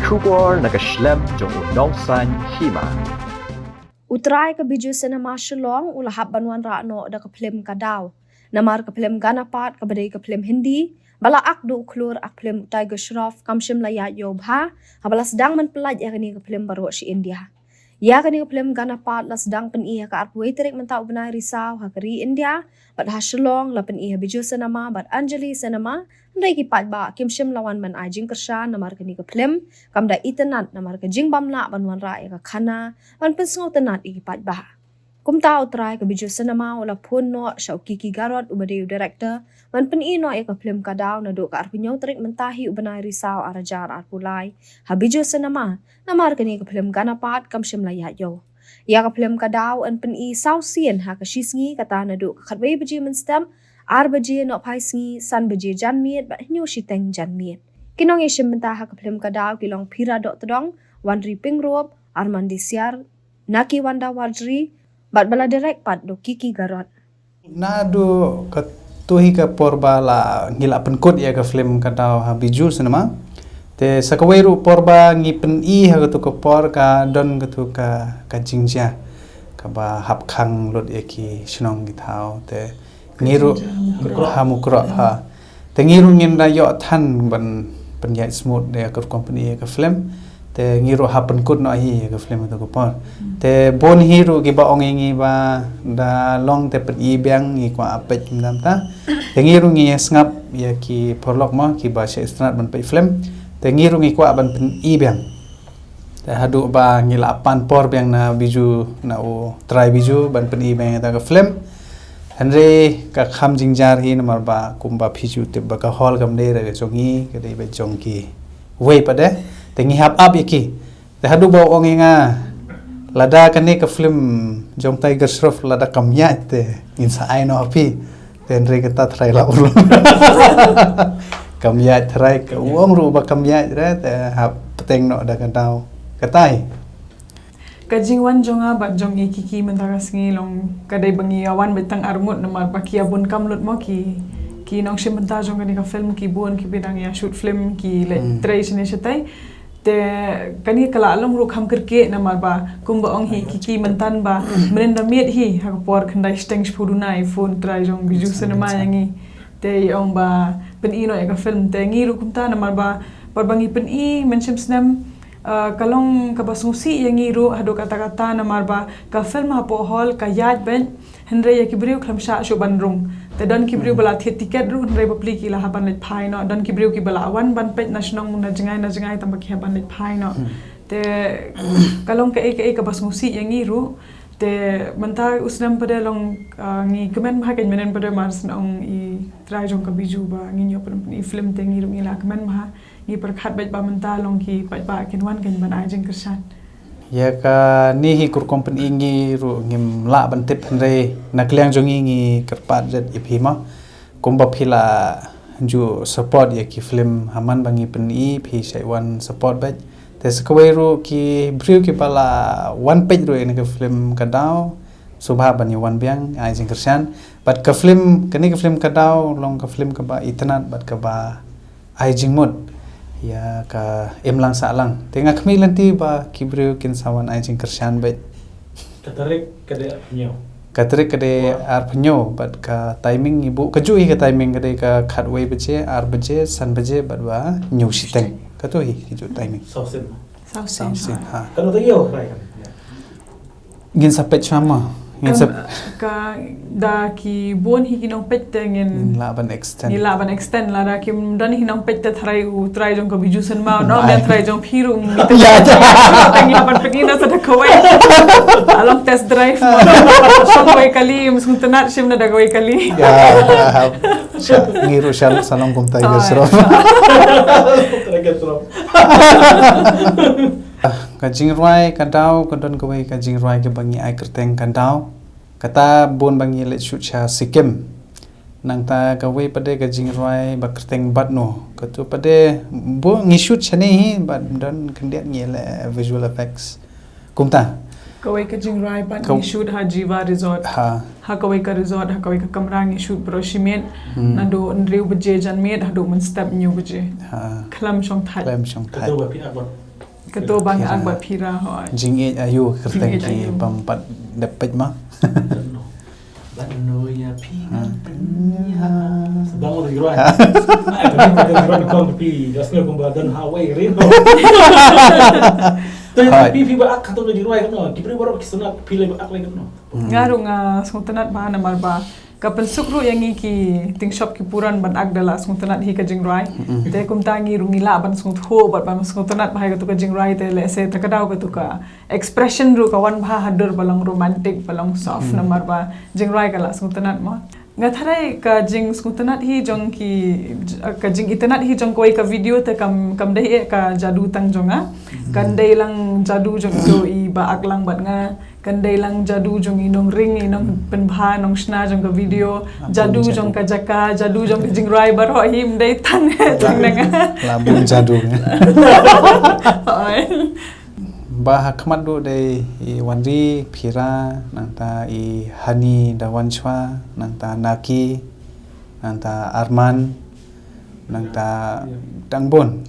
Shubor nakaslem jong udongsan hima. Utrai ke biju senama Shillong ulahap banwan rakno da ke film Kadaw. Namar ke film Ganapat ke badai ke film Hindi. Bala ak du klur ak film Tiger Shroff kamshim layat yobha. Habala sedang menpelaj ya kini ke film baru si India. Ya kini ke film Ganapat la sedang pen iya ke arpui terik mentau benai risau hakari India. Bad ha Shillong la pen iya biju senama bad Anjali senama. Andai ki pat ba kim shim lawan man ajing kershan namar kini ke film. Kam da itenat namar ke jing bamla banwan ra ya ke kana. Man pen sengau tenat iki pat ba. Kum tau try ke biju senama wala pun no Kiki Garot ubade director. Man pen ino ya ke film Kadaw na do ka arpunyau terik mentahi ubenai risau arajar arpulai. Ha biju senama namar kini ke film Ganapat kam shim layat yo. Ya ke film Kadaw an pen i sau sien ha ke shisngi kata na do ka khatwei beji menstem ar beji no pai sngi san beji jan miet ba nyu shiteng jan miet. Kinong ye shim mentah ha ke film Kadaw kilong pira dok tedong Wanri Pingrop Arman Disiar Naki Wanda Wardri bat bala direct pat do Kiki Garot. Nado katuhi ka porba la ngila penkut ya ke film Kadaw ha biju senama. Te sakawairu porba ngipen i ha tu ka por ka don tu ka jingja ka ba hap khang lot eki shnong gi thau te ngiru ha mukro ha te ngiru ngin da yo than ban penjai smooth de ka company ka film te ngiru ha penkut no hi ka film tu ka por te bon hiru gi ba ongi ba da long te pen i bang i kwa apet ndam ta te ngiru ngi ngap ya ki porlok ma ki ba she strat ban pe film te ngiru ngi kwa ban pen i bang te hadu ba ngila pan por bang na biju na o try biju ban pen i bang ta ka film Andre ka kham jingjar hi namar ba kumba phiju te ba ka hall gam de ra chongi ke dei ba chongki wei pa de te ngi hap up yaki te hadu ba ongi nga lada ka ne ka film jong Tiger Shroff lada kamya te insa ai no api te Andre ka ta try la ulo kamya try ka wong ru ba kamya ra te hap peteng no da ka tau katai Kajing wan jonga bat jong Kiki mentakas ngi long kadai bangi awan betang armut namar pakia bun kamlut mo ki nong shim menta jong kani ka film ki bun ki bidang ya shoot film ki le tray sine shetai te kani kala along ru kham kerke namar ba kumba ong hi Kiki mentan ba merinda miet hi ha por khandai steng spuduna iPhone tray jong biju cinema yangi te ong ba pen ino ya ka film te ngi ru kumta namar ba par bangi pen i menshim snam kalong kabasusi yang iru hado kata-kata namar ba ka film hapo hall ka yad ben henry ya kibriu klamsha shu bandrung te don kibriu bala tiket ru henry bapli ki la haban let phai no don kibriu ki bala awan ban pet nasionong na jangai tambah ki haban let phai no te kalong ka ek kabasusi yang iru te mentar usnam pada long ngi kemen ma kan menen pada mars nong i try jong ka biju ba ngi nyo i film te ngi ru ngi la kemen ma ni perkhat baik ba mental long ki baik ba ken wan kan ban ajeng kersan ya ka ni hi kur company ngi ru ngim la ban tip henre nakliang jongi ngi kerpat jet ipima kumba phila ju support ya ki film haman bangi pen i phi sai wan support baik te skwai ru ki briu ki pala one page ru ni ka film Kadaw subha bani wan biang ajeng kersan but ka film kani ka film Kadaw long ka film ka ba itanat bat ka ba ajeng mod ya ka emlang salang tengah kami lanti ba kibriu kin sawan ajing kersan bet katarik kade arpenyo bat ka timing ibu kaju ka timing kade ka khatway beje ar beje san beje bat ba nyu siteng katu hi hiju timing sausin ha kalau tayo right gin sapet chama ngin sap ka da ki bon hi kinong pet ngin laban extend la da ki dan hi nong pet tharai u try jong ko biju sen ma no me try jong phiru ya tangi haban pekina sa da kawai along test drive mo so koi kali musung tanat sim na da koi kali ya ngiru salong kum Tiger Shroff kajing ruai Kadaw kadon kawai kajing ruai ke bangi ai kerteng Kadaw kata bon bangi let shoot cha Sikkim nang ta kawai pade kajing ruai ba kerteng batno katu pade bo ngi shoot chane hi but don kandiat ngi le visual effects kumta kawai kajing ruai ban ngi shoot ha Jiva Resort ha kawai ka resort ha kawai ka kamra ngi shoot pro shimet na do ndriu beje jan met ha do man step new beje klam chong thai katu ba pi akon Ketua bang agbat pira hoi. Jing ayu kerteng Jing ki ayu. pampat dapat mah. Bano ya pingan penya. Bangun dari ruang. Nah, pada ruang kau pi, dasnya kau badan Hawaii rino. Tapi pi ba ak katong di ruang kan, kibri baru kisuna pilih ba ak lagi kan. Ngaru nga sungtanat bahan namar ba. Kapan sukru yang iki ting shop kipuran ban agdala sungtanat hi ka jingrai. Te kum tangi rungila ban sungut ho ban sungtanat bahai ka tu ka jingrai te le se takadaw ka tu ka expression ru ka wan bha hadur balang romantic balang soft namar ba jingrai ka la sungtanat ma. Nga tharai ka jing sungtanat hi jong ki ka jing itanat hi jong koi ka video te kam dei ka jadu tang jonga. Kan dei lang jadu jong do I ba aklang bat nga kandai lang jadu jong inong ring inong penbha nong sna jong ka video jadu jong ka jaka jadu jong ka jingrai baro him dai tan jong nanga Labun jadu. oi Bah khmat do dei I wanri phira nangta I hani da wanchwa nangta naki nangta arman nangta dangbon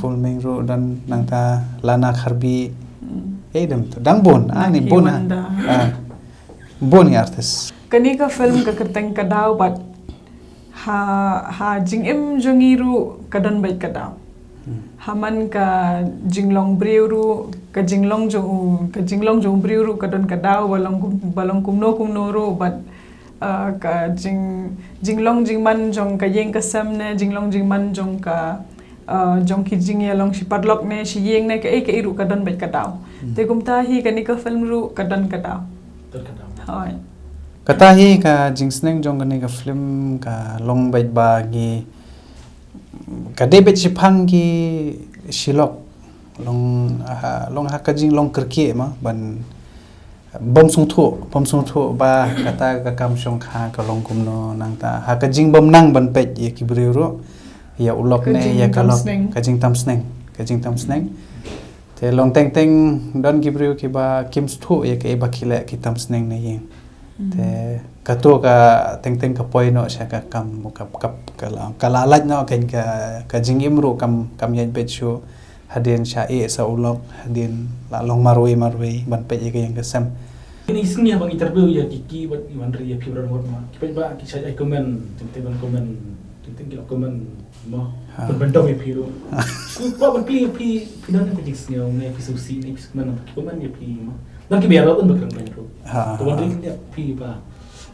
fulming ro dan nangta lana kharbi dem tu dangbon ni bon bon ni artis kani ka film ka kerteng kadaw bat ha jingim jongiru kadon bai kadaw haman ka jinglong briuru ka jinglong jong briuru kadon kadaw balong kumno ro bat ka jinglong jingman jong ka yeng ka samne jinglong jingman jong ka jong ki jing ya long si padlock ne si yeng ne ka iru kadon bai kadaw te kumta hi kani ka film ru kadon kadaw hoi katahi ka jingsneng jong kani ka film ka long bai ba gi ka debet sipang gi silok long ha ka jing long kerke ma ban bom sung thu ba kata ka kam song kha ka long kumno nang ta ha ka jing bom nang ban pet ye ki briuro ya ulok ne ya kalok ka jing tam sneng te long teng don ki briu ki ba kim thu ye ke ba khile ki tam sneng ne ye te ka to ka teng ka poi no sha ka kam ka la laj no ken ka jing imru kam ye bet chu hadin sha e sa ulok hadin la long marwe ban pet ye ke yang kesam Ini isinya bang interview ya Kiki buat Iwandri ya Fibran Warma. Kita ba kisah ay komen, tentang kita komen mo berbanding ya Firo. Kupa berpi pidan apa jenisnya, ne pisusi ne mana komen ya Pi mo. Dan kita biar pun berkembang bro. Tuan Iwandri dia Pi ba.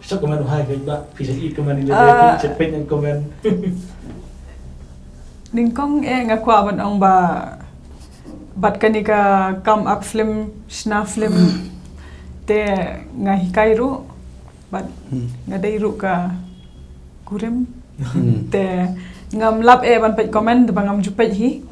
Siapa komen hai ke ba Pi jadi komen ini dia Pi cepet yang komen. Ningkong ngakwa ban ang ba bat kani ka come up film sna film te ngahikai ru bat ngadai ru ka kurem te ngam lap ban pet komen de bangam jupet hi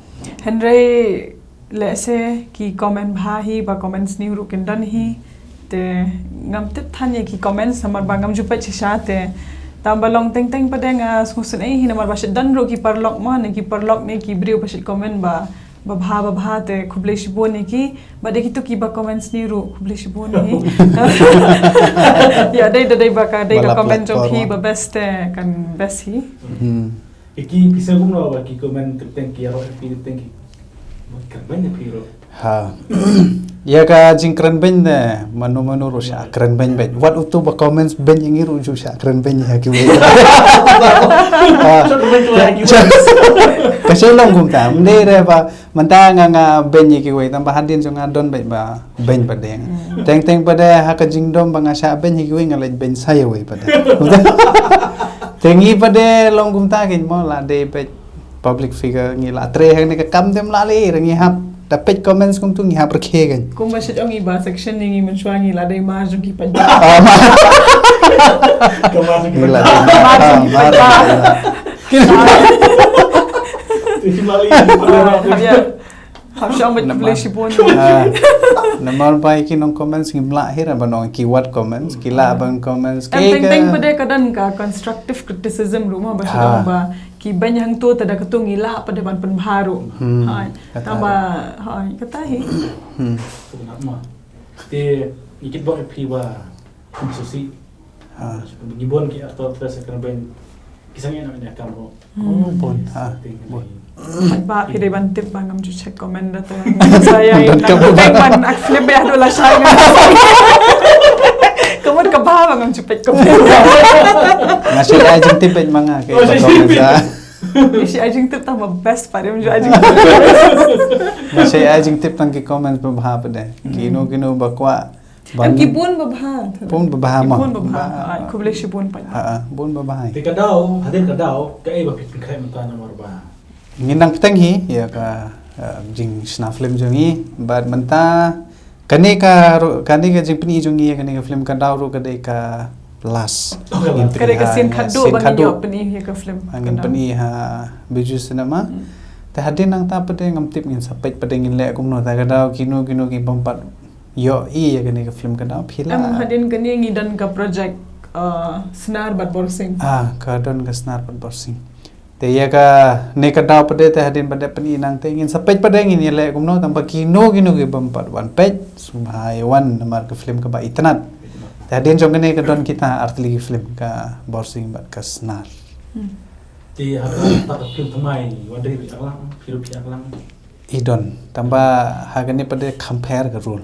henry le se ki komen bha hi ba comments ni ru kendan hi te ngam tet thanye ki comments samar bangam jupet sha te tambalong teng padeng susun hi namar ba dan ru ki parlok ma ne ki parlok ne ki briu pasit komen ba babha te khuble shibon ki bade ki to ki ba comments ni ru khuble shibon ni ya dai ba ka comment jong hi ba best kan best hi Iki bisa gumno ba ki comment teng ki aro pi teng ki kan banyak piro ha ya ka jing keren ben ne manu ro sha keren ben wat utu ba comments ben yang iru ju sha keren ben ya ki kasi long gum ta mde re ba manta nga ben ki we tam ba hadin so nga don ba ben ba deng teng ba de ha ka jing dom ba nga sha ben ki we nga le ben sai we ba de tengi pa de long gum ta kin mo la de pe public figure ngi la tre hang ne ka kam dem la le ngi hap da page comments kum tu ngi hap rakhe gan kum ba shit ongi ba section ngi men shwangi la dai ma jung ki pa kemarin gila Habis amat boleh sipon. Namal pai ki nong comments ngi mla hira ba nong ki what comments ki la bang comments ke teng pada kadan ka constructive criticism rumah ba ki banyang tu tada ketung ila pada ban penbaru. Hai. Tambah hai katahi. Sebenarnya te ikit ba pi ba susi. Ngibon ki atau terus kan ben kisahnya namanya kamu. Bon. Bon. Ba pide ban tip bangam ju check comment data. Saya yang ban ak flip ya do la saya. Kamu ka ba bangam ju pek comment. Masih ajeng tip ben manga kay comment. Isi ajing tip tama best pa rin ju ajing. Masih ajeng tip tang ki comment babha pa de. Kino bakwa. Am ki bun babha. Bun babha mo. Bun babha. Kuble si bun pa. Bun babha. Di kadau, hadir kadau, ke iba pit kai mata nomor ba. Nginang petang hi ya ka jing sna film jongi bad menta kani ka jing pni jongi kani ka film ka daw ru kadai ka plus Kada ka sin khadu bang yo pni hi ka film angin pni ha biju cinema ta hadin nang ta pade ngam tip ngin sapet pade ngin le kum no ta ka daw kino ki bompat yo ya kani ka film ka daw phila am hadin kani ngidan ka project snar bat borsing ka don ka snar bat borsing te ya ka ne ka daw pade te hadin pade pni nang te ngin sapet pade ngin le kum no tamba kino ki bompat one page subhai one namar ka film ka ba itnat te hadin jong ne ka don kita artli film ka borsing bat ka snar Di hadin tak film thamai wadri bi aklang film pi aklang idon tamba hagani pade compare ka rule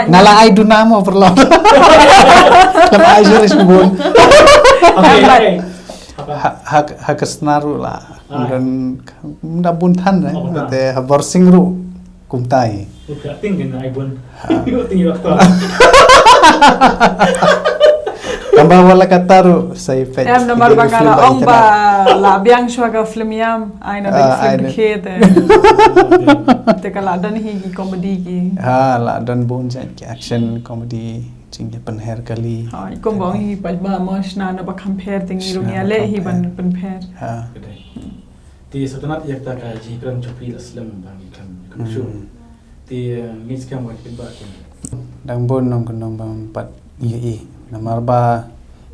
nala ai du namo perlo lam ai jeris bun okay hak snaru la dan da bun tan te borsing ru kumtai Bukan tinggal na ibon. Tinggal waktu. Tambah wala kataru say pet. Em nomor bangala ong ba la biang shwa ka film yam ai na film khete. Te kala dan hi ki comedy ki. La dan bon jan ki action comedy jing pen her kali. Ikom bang hi pa ba mas na ba compare tingi runya le hi ban pen pair. Ti sebenarnya yak ta ka ji kram chopi aslam bang kan show. Ti ngis kam wa kin ba kin. Dang bon nong bang pat ye nomor ba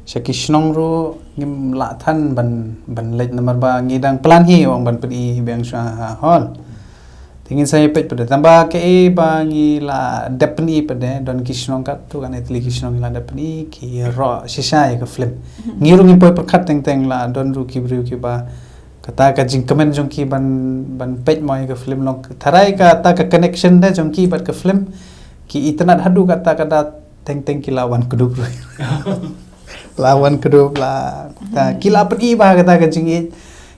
Shakishnong ru ngim la than ban lek nomor ba ngidang plan hi wang ban pedi bang sha hall tingin saya pet pada tambah ke ba ngi la depni pada don kishnong kat tu kan etli kishnong la depni ki ro shisha ya ka film ngiru ngi poi perkhat teng la don ru ki bru ki ba kata ka jing comment jong ki ban pet moi ka film long tharai ka ta ka connection da jong ki bat ka film ki itnat hadu kata teng ki lawan keduk lawan keduk la ta kila pedi ba kata ka jing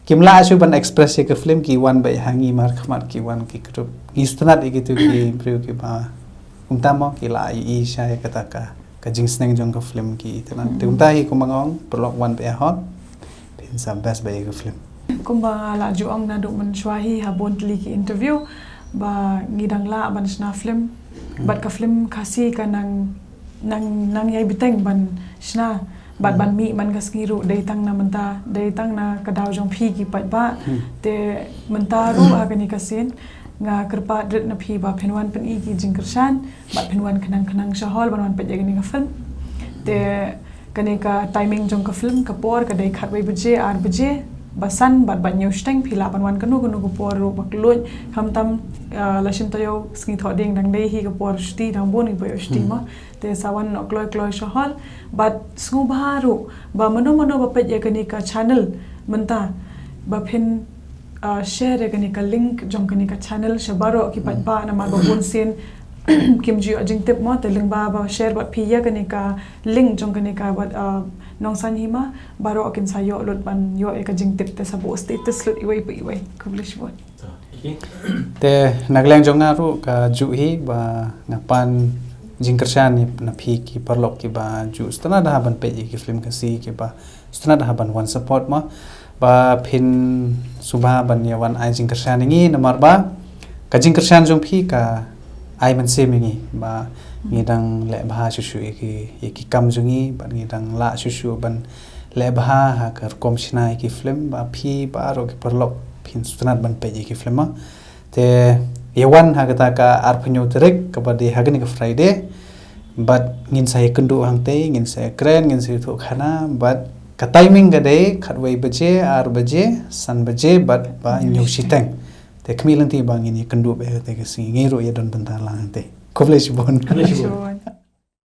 kimla asu ban express ke film ki wan bai hangi mar khamar ki wan ki keduk istanat gitu ki bru ki ba untamo kila I sha kata ka jing sneng jong ka film ki itnat te untai ko mangong perlok wan bai hot pin sa best bai ka film kumba la juang na do man shwahi habon tli ki interview ba ngidang la ban sna film bat ka film kasi ka nang yai biteng ban sna bat ban mi man kasngiru dei tang na menta dei tang na kadaw jong phi ki pat ba te menta ru agani kasin nga kerpa dret na phi ba phenwan pen I ki jingkershan bat phenwan khanang shahol ban pet agani ka film te kane ka timing jong ka film ka por ka dei khatwei buje 8 buje basan bat nyau steng phila banwan kanu ko por ro bakloj hamtam lashim tayo sngi thoding dang dei hi ko por sti dang boni boy sti ma te sawan kloi shahal bat sngu baru ba mano ba pet yakani ka channel menta ba phin share yakani ka link jong kani ka channel shabaro ki pat ba na ma ba bon sin kimji ajing tip mo te ling ba share bat phi yakani ka link jong kani ka bat nong san hima baro akin sayo lot ban yo e ka jing tip te sabo status lot iwai publish bot te nagleng jong ru ka ju hi ba ngapan jingkershan ni na phi ki parlok ki ba ju stana da ban pe ki film ka si ki ba stana da ban one support ma ba phin subha ban ya wan ai jingkershan ngi namar ba ka jingkershan jong phi ka ai man se mingi ba ngidang le bha shushu ki kam jungi ban ngidang la shushu ban le bha ha kar kom shnai ki film ba phi ba ro ki parlok phin sunat ban pe ki film ma te yewan ha kata ka arphnyo terek ka ba de hagni ka friday but ngin sai kundu hangte ngin sai kren ngin sai thu khana but ka timing ga de khatwei baje 8 baje san baje but ba nyu siteng te kmilanti ba ngin kundu be te ka si ngiro ye don bentar lang te Kufle Shibon.